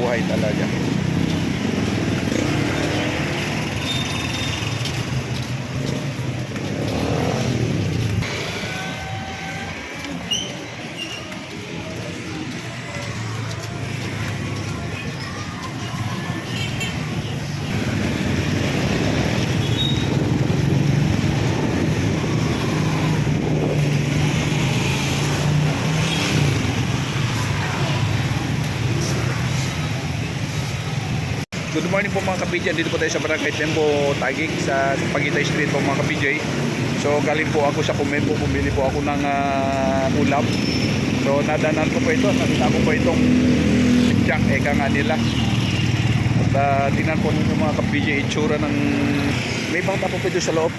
buhay talaga. Good morning po mga ka-PJ. Dito po tayo sa Barangay Tembo, Taguig, sa Pagitay Street po mga ka-PJ. So galing po ako sa Comembo, bumili po ako ng ulam. So nadanan ko po ito, nakita ko po itong jack, eka nga nila. At tingnan po ninyo mga ka-PJ, itsura ng may bata po ito sa loob.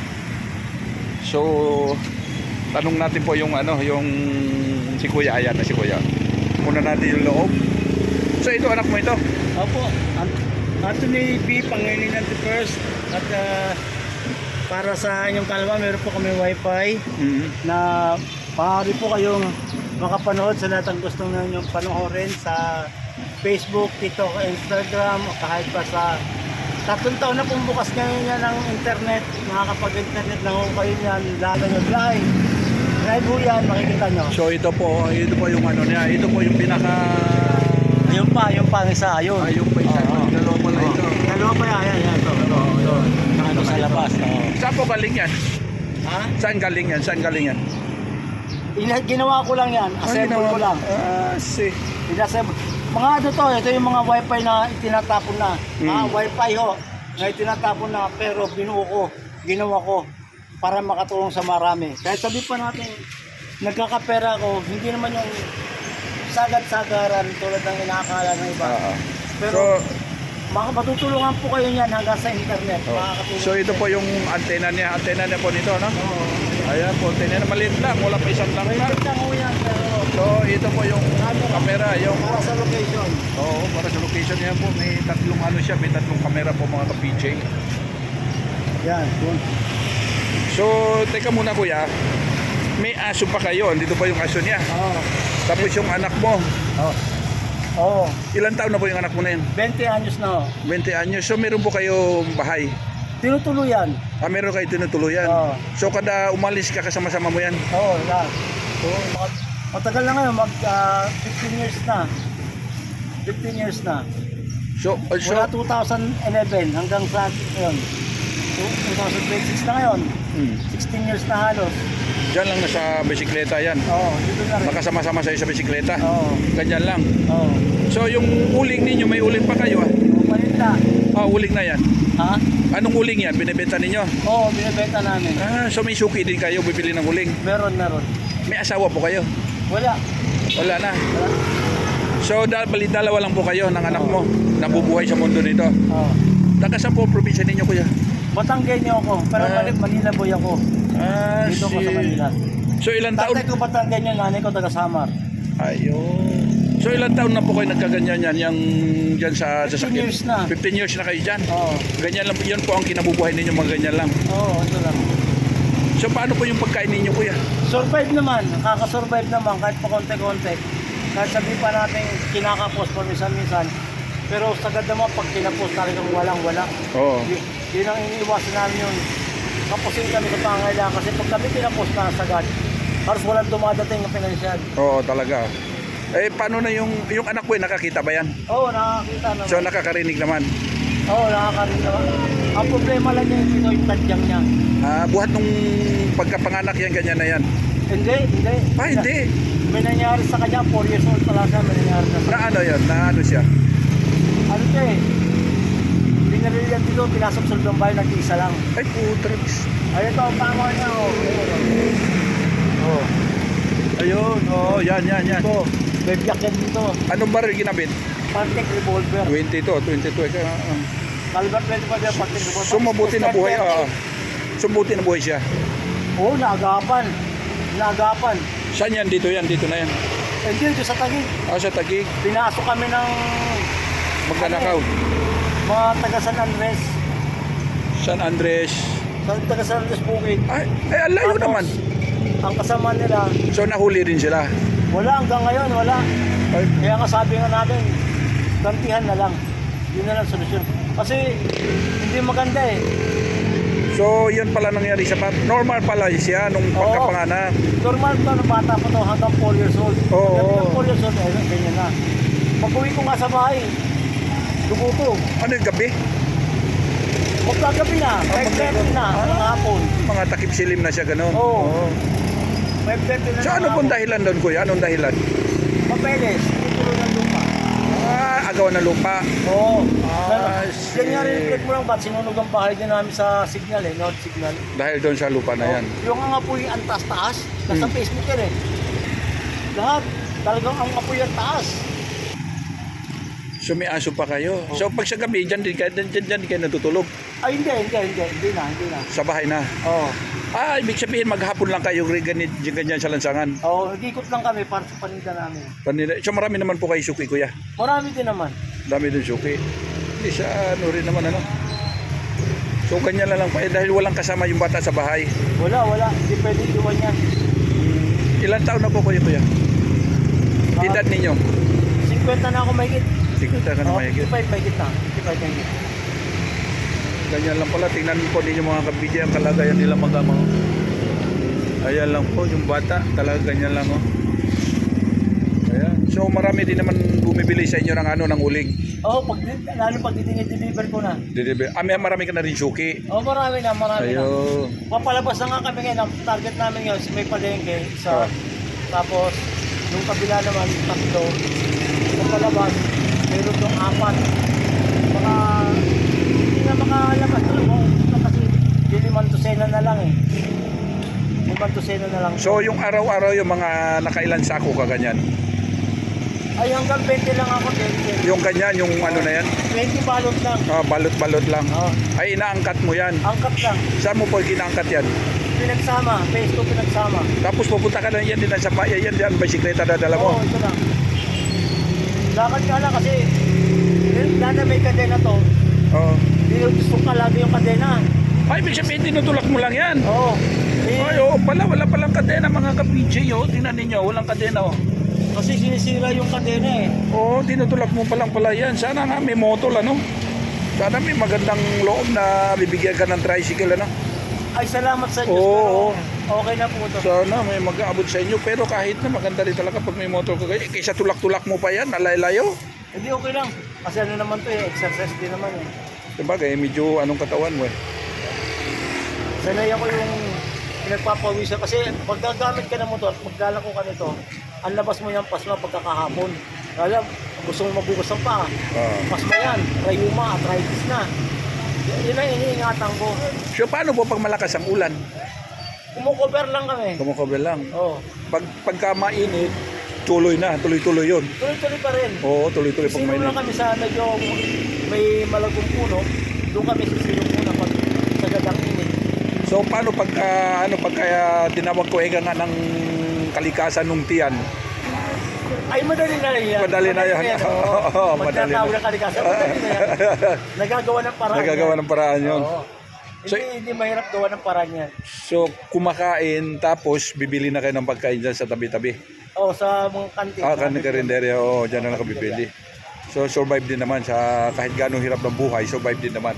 So tanong natin po yung yung si Kuya, ayan na si Kuya. Muna natin yung loob. So ito anak mo ito? Opo, Anthony B. Pangilinan the first. At para sa inyong kalaman, meron po kami wifi na maaari po kayong makapanood sa lahat ng gusto nyo panoorin sa Facebook, TikTok, Instagram, kahit pa sa 3 taon na pong bukas ngayon yan ng internet. Makakapag-internet lang ho kayo yan, lalo nyo live. Live ho yan, makikita nyo. So ito po yung niya, ito po yung pinaka Ayun pa ang isa, ayun. ayun pa isa, dalawa pala ito. Dalawa pa yan, ito. Ito sa labas. Saan po galing yan? Ha? Saan galing yan? Ginawa ko lang yan, assemble ko lang. Mga ito yung mga wifi na itinatapon na. Wifi ho, na itinatapon na, pero binuo ko, ginawa ko para makatulong sa marami. Kahit sabi pa natin, nagkakapera ko, hindi naman yung sagad-sagaran tulad ng inaakala ng iba. Pero matutulungan po kayo niyan hanggang sa internet. So ito po yung antena niya po nito, no? Ayan po, antena maliit lang, wala pa isang lang. So ito po yung camera, yung para sa location. Oo, para sa location niya po, may tatlong may tatlong camera po mga ka-PJ. Yan, yun. So teka muna Kuya, may aso pa kayo, dito pa yung aso niya. Tapos yung anak mo, ilang taon na po yung anak mo na yun? 20 anyos na ho. 20 anyos. So meron po kayong bahay? Tinutuluyan. Meron kayo tinutuluyan? So kada umalis ka kasama-sama mo yan? Lahat. Matagal na ngayon, 15 years na. 15 years na. So Mula 2011 hanggang sa ngayon. 2026 na ngayon. 16 years na halos. Diyan lang nasa bisikleta yan? Dito na rin. Makasama-sama sa'yo sa bisikleta? Ganyan lang? So yung uling ninyo, may uling pa kayo Malinda. Uling na yan? Ha? Anong uling yan? Binibenta ninyo? Binibenta namin. So may suki din kayo, bibili ng uling? Meron. May asawa po kayo? Wala na? So dalawa lang po kayo ng anak mo nabubuhay sa mundo nito? Taga saan po probinsya ninyo Kuya? Batanggenyo ako, pero Manila boy ako. Dito ko sa Manila. So ilang taon? Tatay ko Batanggenyo, nanay ko taga Samar. Ayun. So ilang taon na po kayo nagkaganyan yan? Yung dyan sa 15 sakit? years na. 15 years na kayo dyan? Ganyan lang, yun po ang kinabubuhay ninyo, mga ganyan lang? Ito lang. So paano po yung pagkain ninyo Kuya? Survive naman, nakaka-survive naman kahit pa konti-konti. Kahit sabi pa natin kinakapos pa minsan-minsan. Pero sagad naman pag kinapos talagang walang-wala. Yun ang iniiwasan namin yun. Kapusin kami sa pangailangan kasi pag kami kinapos na sagad, halos walang dumadating na pinansyal. Talaga. Paano na yung anak ko nakakita ba yan? Nakakita naman. So nakakarinig naman? Nakakarinig naman. Ang problema lang niya yung tadyang niya. Buhat nung pagkapanganak yan, ganyan na yan? Hindi. Hindi. May nangyari sa kanya, 4 years old pala siya, may nangyari na sa ano yun? Na ano siya? Ano siya binarilan dito, pinasok sa lubang bahay, nag-iisa lang. Ay, putrix. Ayun ito, ang tama niya. Ayun, yan. Ito, may biyak yan dito. Anong baril ginabit? Pantek revolver. 22. Caliber 25 yan, pantek revolver. So mabuti na buhay. Mabuti na buhay siya. Naagapan. Saan yan? Dito na yan. Hindi, dito sa Taguig. Sa Taguig. Pinasok kami ng Magkanakaw. mga taga San Andres. San Andres. Taga San Andres Bukid. Ay, ang layo naman. Ang kasama nila, So nahuli rin sila? wala hanggang ngayon, wala. Ay. Kaya nga sabi nga natin, gantihan na lang. Yun na lang solusyon. Kasi hindi maganda eh. So, yun pala nangyari sa normal pala siya nung pagkapanganak. Normal to, no, bata pa to hanggang 4 years old. Oo. Hanggang 4 years old, ayun, ganyan na. Pag-uwi ko nga sa bahay, duguto. Ano yung gabi? Magkagabi na, 5:30 na, ng hapon. Mga takip silim na siya gano'n. Oo. 5:30 na So, ng ano pong hapon. dahilan doon, kuya? Anong dahilan? Papeles, titulo ng lupa. Agaw na lupa. Oo. Ah, Yan nga rin mo lang ba't sinunog ang bahay din namin sa signal eh, North Signal. Dahil doon sa lupa na yan. Yung ang apoy ang taas-taas, nasa Facebook yan eh. Lahat, talagang ang apoy ang taas. So, may aso pa kayo. So, pag sa gabi, dyan din kayo natutulog. Ay hindi na. Sa bahay na. Oo. Ibig sabihin, maghapon lang kayo ganyan sa lansangan. Oo, nag-ikot lang kami para sa paninda namin. So, marami naman po kayo suki, kuya. Marami din naman. Dami din suki. Hindi sa ano rin naman, ano. So, ganyan na lang pa. Dahil walang kasama yung bata sa bahay. Wala. Hindi pwede iwan yan. Ilan taon na po kayo, kuya? Edad ninyo? 50 na ako mahigit. Sigurta ka na mayigit. 55 mahigit na. 55 mahigit. Ganyan lang pala. Tingnan po ninyo mga kabidya ang kalagayan nila mag-ama. Ayan lang po yung bata. Talaga ganyan lang, oh. Ayan. So marami din naman bumibili sa inyo ng ng uling. Oo, lalo pag deliver ko na. Marami ka na rin suki. Oo, marami na. Ayo. Papalabas na nga kami ngayon. Ang target namin ngayon, may palengke, isa. Tapos, yung kabila naman, tatlo. Papalabas, mayroon yung 4. Hindi na makalabas doon. Kasi, di 5 to 7 na lang eh. 5 to 7 na lang. So yung araw-araw yung mga nakailan sako ka ganyan? Ay, hanggang 20 lang ako, 20. Yung ganyan, yung ano na yan? 20 balot lang. Balot-balot lang. Oo. Ay, inaangkat mo yan. Angkat lang. Saan mo po kinaangkat yan? Pinagsama. Phase 2 pinagsama. Tapos pupunta ka na yan din sa bayan, yan din, bisikleta dadala mo. Oo, ito lang. Lakad ka lang kasi dati may kadena to. Oo. Gusto ka lagi yung kadena. Ay, ibig sabihin, tinutulak mo lang yan. Oo. Ay, wala palang kadena mga ka-PJ, oh. Tingnan ninyo, walang kadena, oh. Kasi sinisira yung kadena eh. Oo, tinutulak mo palang pala yan. Sana nga may motol, ano? Sana may magandang loob na bibigyan ka ng tricycle, ano? Ay, salamat sa Diyos. Oo. Pero okay na po ito. Sana may mag-aabot sa inyo. Pero kahit na maganda rin talaga pag may motor ka kayo. Kaysa tulak-tulak mo pa yan, alay-layo. Hindi okay lang. Kasi ano naman to eh, exercise din naman eh. Sabagay, medyo anong katawan mo eh. Sanay ako yung pinagpapawisan. Kasi pag gagamit ka ng motor, maglalako ka nito, ang labas mo yung pasma pagkakahapon. Alam, gusto mo mabugas ng paa. Pasma yan, rayuma, arthritis na. Yun ang iniingatan ko. So paano po pag malakas ang ulan? Kumukover lang kami. Kumukover lang. Oo. Pagka mainit, tuloy tuloy yun. Tuloy-tuloy pa rin. Oo, tuloy-tuloy pag Sino mainit. lang kami sa medyo may malagong puno, doon kami sisilong muna pag sa gadang init. So paano pagka tinawag ko ega nga ng kalikasan ng tiyan? Ay, madali na yan. Madali na yan. Oo, madali na. Pagkatawag ng kalikasan, madali na yan. Nagagawa ng paraan. Nagagawa ng paraan yun. Oo. So, Hindi mahirap gawa ng paraan yan. So kumakain tapos bibili na kayo ng pagkain dyan sa tabi-tabi. Oo, sa mga kantin. Karinderya, oo, dyan na nakabibili. So survive din naman sa kahit gano'ng hirap ng buhay, survive din naman.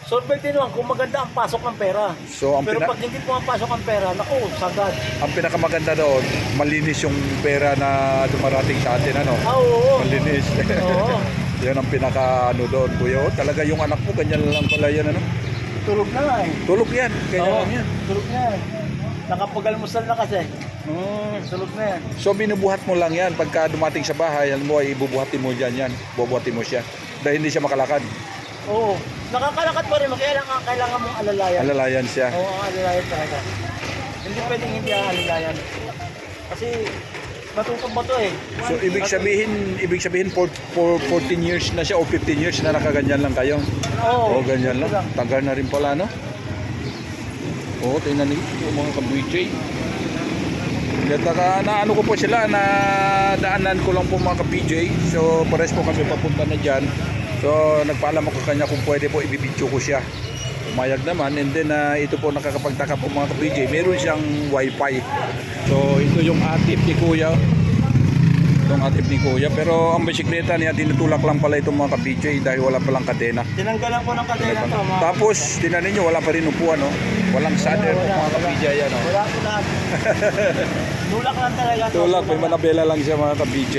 So, pwede naman kung maganda ang pasok ng pera. So Pero pag hindi pumapasok ang pera, naku, sagad. ang pinakamaganda doon, malinis yung pera na dumarating sa atin, ano? Oo. Malinis. Oo. Yan ang pinaka doon, kuya. Oh, talaga yung anak mo, ganyan lang pala yan, ano? Tulog na nga eh. Tulog yan, ganyan Oo, lang yan. tulog na yan. Nakapag-almusal na kasi. Tulog na yan. So binubuhat mo lang yan, pagka dumating sa bahay, alam mo ay ibubuhatin mo dyan yan, bubuhatin mo siya. Dahil hindi siya makalakad. Oo. Nakakalakad pa rin. Kailangan mong alalayan. Alalayan siya. Oo, ang alalayan talaga. Hindi pwedeng hindi ang alalayan. Kasi matutong ba ito eh. So ibig sabihin for 14 years na siya o 15 years na nakaganyan lang kayo. Oo. O ganyan lang. Tagal na rin pala, no? Oo, tingnan niyo mga ka-BJ. Naano ko po sila, na daanan ko lang po mga ka-BJ. So pares po kami papunta na dyan. So nagpaalam ako kanya kung pwede po ibibidyo ko siya. Umayag naman, and then ito po nakakapagtaka po mga ka-BJ, meron siyang wifi. So ito yung atip ni kuya. Itong atip ni Kuya. Pero ang bisikleta niya, tinutulak lang pala itong mga ka-BJ dahil wala palang kadena. Tinanggalan ko ng kadena to. Tapos, tinanin nyo, wala pa rin upuan, no? Walang saddle po mga ka-BJ yan, no? Wala ko lahat. Tulak lang talaga. to. Tulak, may manabela lang siya mga ka-BJ.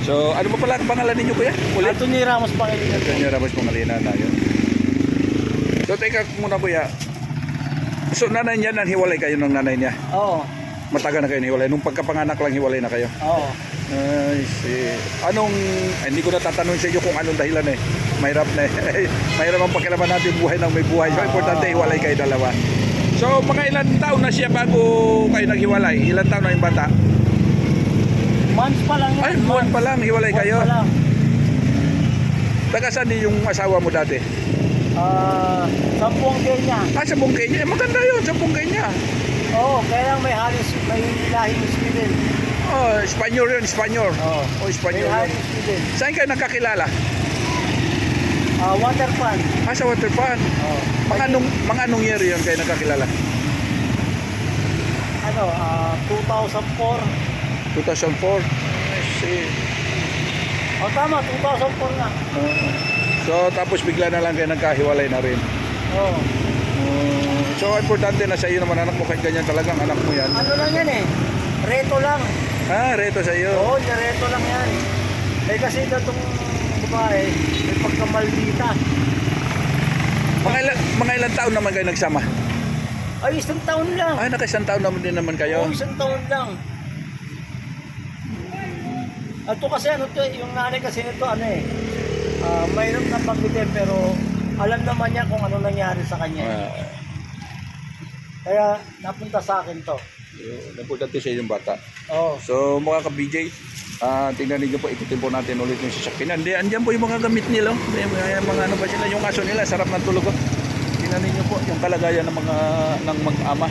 So, ano ba pala ang pangalan ninyo, Kuya? Ulit? Anthony Ramos Pangilinan. Ito nyo, Ramos Pangalinan na yun. So, teka muna, Kuya. So, nanay niya, nanhiwalay kayo ng nanay niya? Oo. Matagal na kayo hiwalay. Nung pagkapanganak lang hiwalay na kayo. Oo. Ay, see. Hindi ko natatanong sa inyo kung anong dahilan eh. Mahirap na eh. Mahirap ang pakilaman natin buhay ng may buhay. So, importante hiwalay kayo dalawa. So, mga ilang taon na siya bago kayo naghiwalay? Ilang taon na yung bata? Months pa lang yan. Ay, buwan pa lang, hiwalay Months kayo. pa lang. Taga saan yung asawa mo dati? Sampung Kenya. Sa Bungkay niya. Maganda yun, sa Bungkay niya. Oo, kaya lang may lahing Sweden. Oh, Espanyol yun, Espanyol. Oo. Oh, May Espanyol yun. lahing Sweden. Saan kayo nakakilala? Water pan. Sa Waterpan. Oo. Mga anong year yun kayo nakakilala? 2004. 2004. I see. Tama, 2004 nga. So, tapos bigla na lang kayo nagkahiwalay na rin. Oo. So, importante na sa iyo naman anak mo kahit ganyan talagang anak mo yan. Ano lang yan eh. Reto lang. Reto sa iyo. Oo, reto lang yan. Kasi itong babae, may pagkamaldita. Mga ilang taon naman kayo nagsama? Ay, isang taon lang. Naka-isang taon naman din naman kayo. Oo, isang taon lang. Ito kasi yung nanay kasi nito mayroon na pagbitin pero alam naman niya kung ano nangyari sa kanya. Kaya napunta sa akin to. Importante sa iyo yung bata. Oo. So, mga ka-BJ, tingnan niyo po, ikutin po natin ulit yung sasakyan. Andiyan po yung mga gamit nila. May mga ano ba sila, yung aso nila, sarap ng tulog. Tingnan niyo po yung kalagayan ng ng mag-ama.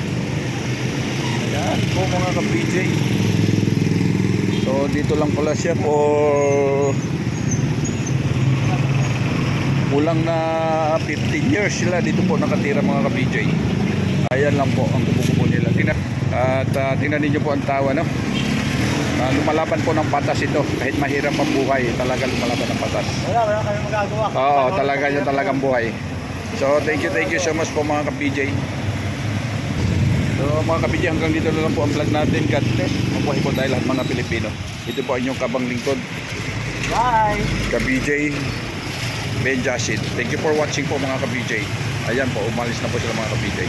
Ayan po mga ka-BJ. So, dito lang pala siya for kulang na 15 years sila dito po nakatira mga ka-BJ. Ayan lang po ang kubo-kubo nila. At tingnan niyo po ang tawa, no? Lumalaban po ng patas ito. Kahit mahirap ang buhay, talaga lumalaban ng patas. Wala kayong magagawa. Oo, talaga yun talagang buhay. So, thank you so much po mga ka-BJ. So, mga ka-BJ, hanggang dito na lang po ang vlog natin. God bless. Mabuhay po tayo lahat mga Pilipino. Ito po ang inyong kabang lingkod. Bye! Ka-BJ Ben Jasid. Thank you for watching po mga ka-BJ. Ayan po, umalis na po sila mga ka-BJ.